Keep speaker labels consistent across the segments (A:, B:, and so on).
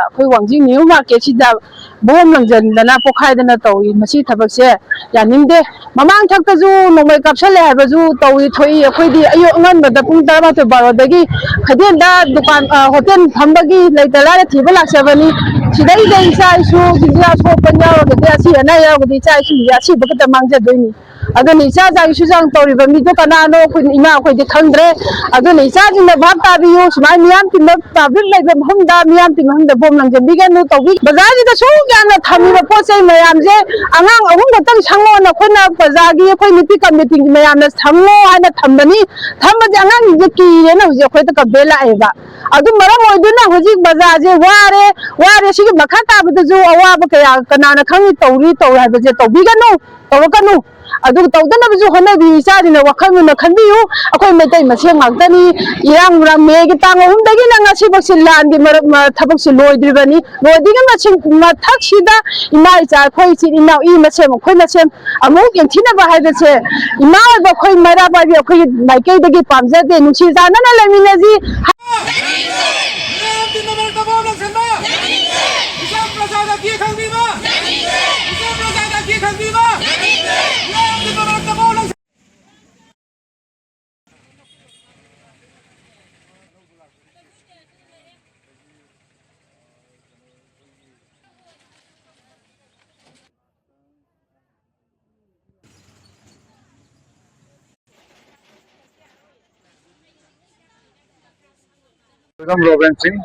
A: ꯑꯩꯈꯣꯏ ꯋꯥꯡꯖꯤꯡ new ꯃꯥꯔꯀꯦꯠꯁꯤꯗ bomb ꯂꯪꯖꯟꯗꯅ ꯄꯣꯛꯈꯥꯏꯗꯅ ꯇꯧꯏ ꯃꯁꯤ ꯊꯕꯛꯁꯦ ꯌꯥꯅꯤꯡꯗꯦ ꯃꯃꯥꯡ ꯊꯛꯇꯁꯨ ꯅꯣꯡꯃꯩ ꯀꯥꯞꯁꯜꯂꯦ ꯍꯥꯏꯕꯁꯨ ꯇꯧꯏ ꯊꯣꯛꯏ ꯑꯩꯈꯣꯏꯗꯤ ꯑꯌꯨꯛ ꯑꯉꯟꯕꯗ ꯄꯨꯡ 12 ꯈꯩꯗꯦꯜꯗ ꯗꯨꯀꯥꯟ ꯍꯣꯇꯦꯜ ꯐꯝꯕꯒꯤ ꯂꯩꯇ ꯂꯥꯏꯔ ꯊꯤꯕ ꯂꯥꯛꯆꯕꯅꯤ ꯁꯤꯗꯩꯗ ꯏꯆꯥ ꯏꯁꯨꯁꯤꯡꯁꯦ ꯑꯁꯣꯛꯄ ꯌꯥꯎꯔꯒꯗꯤ ꯑꯁꯤ ꯑꯅꯥ ꯌꯥꯎꯔꯒꯗꯤ ꯏꯆꯥ ꯏꯁꯨꯁꯤꯡꯁꯦ ꯑꯁꯤꯕ ꯈꯛꯇ ꯃꯥꯡꯖꯗꯣꯏꯅꯤ ꯑꯗꯨꯅ ꯏꯆꯥ ꯏꯁꯨ ꯇꯧꯔꯤꯕ ꯃꯤꯗꯣ ꯀꯅꯥꯅꯣ ꯑꯩꯈꯣꯏ ꯏꯃꯥ ꯑꯩꯈꯣꯏꯗꯤ ꯈꯪꯗ꯭ꯔꯦ ꯑꯗꯨꯅ ꯏꯆꯥꯁꯤꯡꯅ ꯚꯥꯞ ꯇꯥꯕꯤꯌꯨ ꯁꯨꯃꯥꯏꯅ ꯃꯤꯌꯥꯝ ꯇꯤꯟꯕ ꯄꯥꯕ꯭ꯂꯤꯛ ꯂꯩꯕ ꯃꯐꯝꯗ ꯃꯤꯌꯥꯝ ꯇꯤꯟꯕ ꯃꯐꯝꯗ ꯕꯣꯝ ꯂꯪꯖꯟꯕꯤꯒꯅꯨ ꯇꯧꯕꯤ ꯕꯖꯥꯔꯁꯤꯗ ꯁꯨꯛ ꯌꯥꯝꯅ ꯊꯝꯃꯤꯕ ꯄꯣꯠ ꯆꯩ ꯃꯌꯥꯝꯁꯦ ꯑꯉꯥꯡ 3 ꯈꯛꯇꯪ ꯁꯪꯉꯣꯅ ꯑꯩꯈꯣꯏꯅ ꯕꯖꯥꯔꯒꯤ ꯑꯩꯈꯣꯏ ꯅꯨꯄꯤ ꯀꯝꯃꯤꯇꯤꯒꯤ ꯃꯌꯥꯝꯅ ꯁꯪꯉꯣ ꯍꯥꯏꯅ ꯊꯝꯕꯅꯤ ꯊꯝꯕꯁꯦ ꯑꯉꯥꯡꯁꯤꯡꯁꯦ ꯀꯤꯔꯦꯅ ꯍꯧꯖꯤꯛ ꯑꯩꯈꯣꯏꯗ ꯀꯝꯄ꯭ꯂꯦꯟ ꯂꯥꯛꯑꯦꯕ ꯑꯗꯨ ꯃꯔꯝ ꯑꯣꯏꯗꯨꯅ ꯍꯧꯖꯤꯛ ꯕꯖꯥꯔꯁꯦ ꯋꯥꯔꯦ ꯁꯤꯒꯤ ꯃꯈꯥ ꯇꯥꯕꯗꯁꯨ ꯑꯋꯥꯕ ꯀꯌꯥ ꯀꯅꯥꯅ ꯈꯪꯉꯤ ꯇꯧꯔꯤ ꯍꯥꯏꯕꯁꯦ ꯇꯧꯕꯤꯒꯅꯨ ꯇꯧꯔꯛꯀꯅꯨ ꯑꯗꯨꯒ ꯇꯧꯗꯅꯕꯁꯨ ꯍꯣꯠꯅꯕꯤꯌꯨ ꯏꯆꯥꯁꯤꯡꯅ ꯋꯥꯈꯜ ꯃꯨꯟꯅ ꯈꯟꯕꯤꯌꯨ ꯑꯩꯈꯣꯏ ꯃꯩꯇꯩ ꯃꯁꯦꯟ ꯉꯥꯛꯇꯅꯤ ꯏꯔꯥꯡ ꯃꯦꯒꯤ ꯇꯥꯡ 3ꯗꯒꯤꯅ ꯉꯁꯤꯐꯥꯎꯁꯤ ꯂꯥꯟꯒꯤ ꯊꯕꯛꯁꯤ ꯂꯣꯏꯗ꯭ꯔꯤꯕꯅꯤ ꯂꯣꯏꯗ꯭ꯔꯤꯉꯩ ꯃꯊꯛꯁꯤꯗ ꯏꯃꯥ ꯏꯆꯥ ꯑꯩꯈꯣꯏ ꯏꯆꯤꯜ ꯏꯅꯥꯎ ꯃꯁꯦꯟ ꯑꯩꯈꯣꯏ ꯃꯁꯦꯟ ꯑꯃꯨꯛ ꯌꯦꯡꯊꯤꯅꯕ ꯍꯥꯏꯕꯁꯦ ꯏꯃꯥ ꯑꯣꯏꯕ ꯑꯩꯈꯣꯏ ꯃꯩꯔꯥ ꯄꯥꯏꯕꯤ ꯑꯩꯈꯣꯏꯒꯤ ꯃꯥꯏꯀꯩꯗꯒꯤ ꯄꯥꯝꯖꯗꯦ ꯅꯨꯡꯁꯤ ꯆꯥꯟꯅꯅ ꯂꯩꯃꯤꯟꯅꯁꯤ
B: Robin Singh,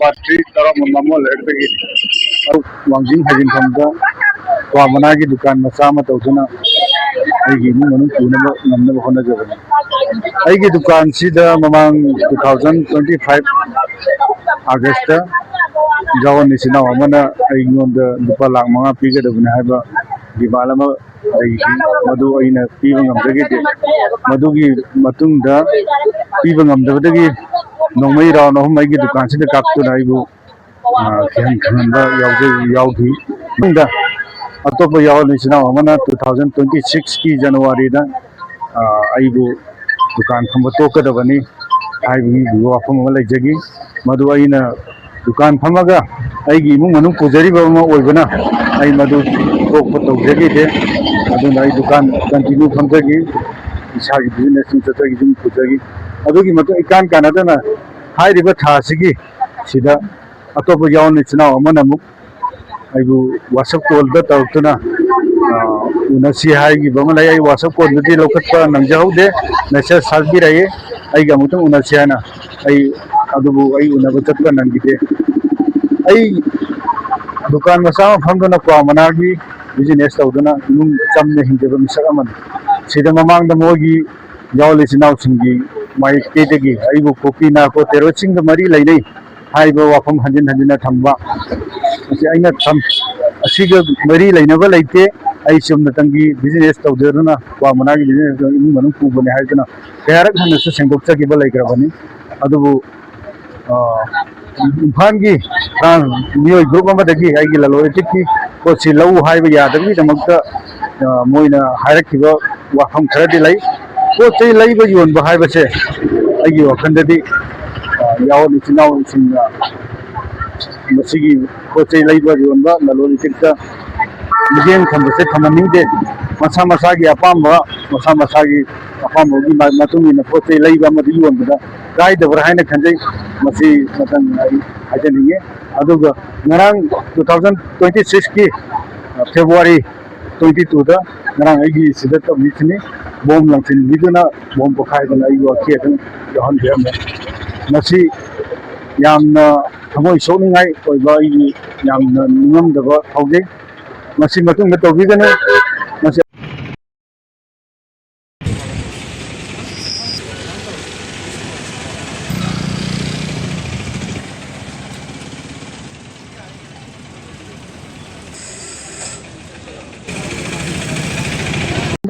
B: Party, Taramamo, Ledwig, Wangjing Hajin Kamda, Wamanagi, Dukan, Masama, Tozuna, I give you number Honda. I get to consider among 2025 August, Jawan is now Amana, I know the Palama period of Nahaba, Divalama, Madu in a Pivang of the Madugi Matunda, Pivang of the Nomai round of my dukan the captain I go Yaugi. October Yaw is now 2026 January. I go dukan from Toka Davani. I will go from Malajagi, Maduaina Dukan Pamaga. I give Manu Puzari Ovana. I Madu Toka Jagi. I Dukan continue from the game. Ishagi business in the Puzari. I can't Canada. High river Tasigi, Sida, October Yawn is now Manamuk. I will WhatsApp call the Tautuna. Unasi High Bamalay WhatsApp call the Lokata Namjaude, Nasa Salbirae, I Gamutu Unasiana, I Adubu, I Unavata Nangite. I Dukan Masama Famdana Pamanagi, business Tautuna, some Hindu Saraman. Sidam among the Mogi, Yawl is now singing. My category, I will copy now for terrorching the Marie Lady. I go up from Hajina Tamba. I met some a cigar Marie Lane like I assume the Tangi business of the Runa, Wamanagi business in Manuku when I had a carrot and a single Sakibal like Ravani. Adubu Pangi, New Group of the Gi, I get a loyalty, but she low highway Yadavi, the Mukta Moina hierarchy, Wakam Thirty Light. What say labor you on behind the chair? I give a candidate. Yawn is now in Masigi, what say labor you on the Lolitica. Again, from the set from a new day. Masamasagi Apamba, Masamasagi Apamba, Matumi, and what say labor Madu on the guide of Rahina Kande, Masi Matan Identity. Aduga Narang 2026 February 22. Narang Agi Sidat of Litany. Bomb Lantin Viduna, Bomb Pokai, and I go here, Johan Nasi Yam Hamoy Soning I, or Yam Num the Hoggy, Masi Matum, the Vigano,